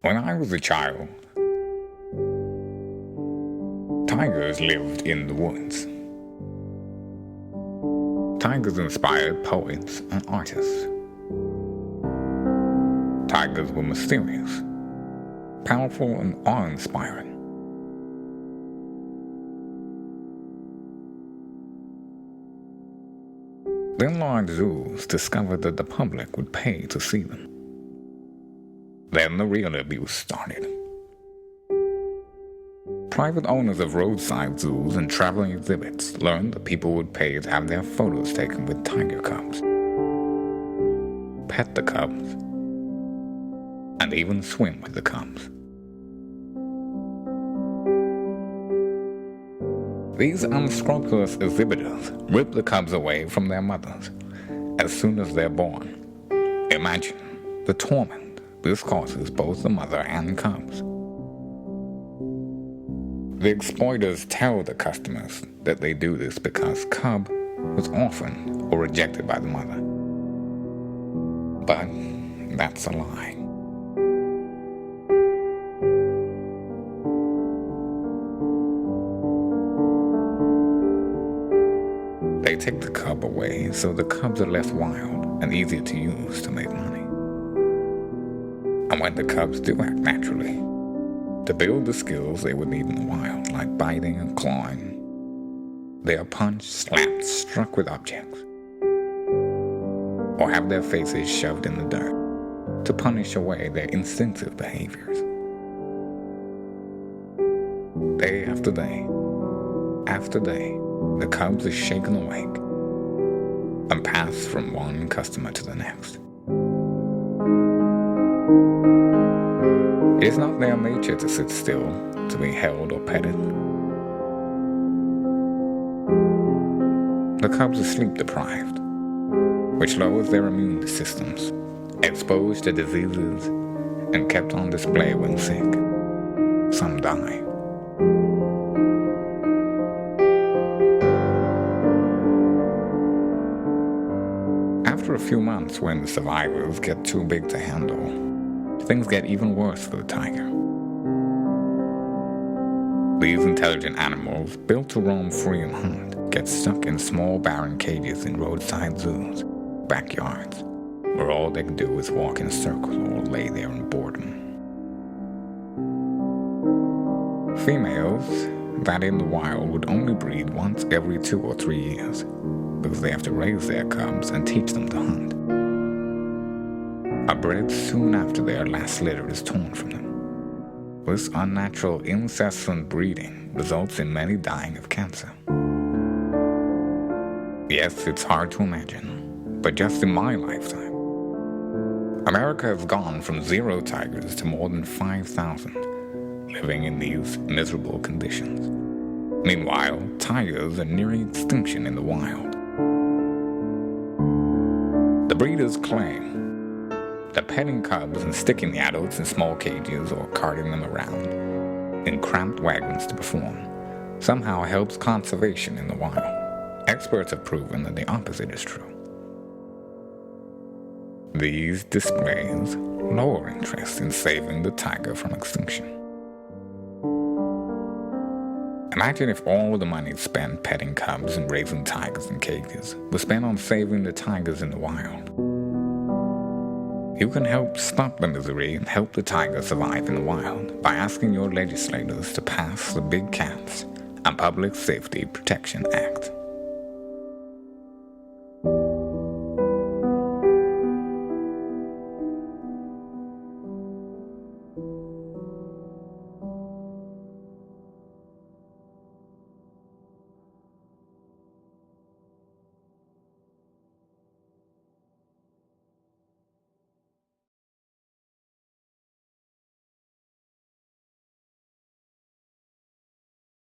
When I was a child, tigers lived in the woods. Tigers inspired poets and artists. Tigers were mysterious, powerful, and awe-inspiring. Then large zoos discovered that the public would pay to see them. Then the real abuse started. Private owners of roadside zoos and traveling exhibits learned that people would pay to have their photos taken with tiger cubs, pet the cubs, and even swim with the cubs. These unscrupulous exhibitors rip the cubs away from their mothers as soon as they're born. Imagine the torment this causes both the mother and cubs. The exploiters tell the customers that they do this because cub was orphaned or rejected by the mother. But that's a lie. They take the cub away so the cubs are less wild and easier to use to make money. And when the cubs do act naturally, to build the skills they would need in the wild, like biting and clawing, they are punched, slapped, struck with objects, or have their faces shoved in the dirt to punish away their instinctive behaviors. Day after day, the cubs are shaken awake and passed from one customer to the next. It is not their nature to sit still, to be held or petted. The cubs are sleep deprived, which lowers their immune systems, exposed to diseases, and kept on display when sick. Some die. After a few months, when the survivors get too big to handle, things get even worse for the tiger. These intelligent animals, built to roam free and hunt, get stuck in small barren cages in roadside zoos, backyards, where all they can do is walk in circles or lay there in boredom. Females that in the wild would only breed once every 2 or 3 years, because they have to raise their cubs and teach them to hunt, are bred soon after their last litter is torn from them. This unnatural incessant breeding results in many dying of cancer. Yes, it's hard to imagine, but just in my lifetime, America has gone from 0 tigers to more than 5,000 living in these miserable conditions. Meanwhile, tigers are nearing extinction in the wild. The breeders claim that petting cubs and sticking the adults in small cages or carting them around in cramped wagons to perform somehow helps conservation in the wild. Experts have proven that the opposite is true. These displays lower interest in saving the tiger from extinction. Imagine if all the money spent petting cubs and raising tigers in cages was spent on saving the tigers in the wild. You can help stop the misery and help the tiger survive in the wild by asking your legislators to pass the Big Cats and Public Safety Protection Act.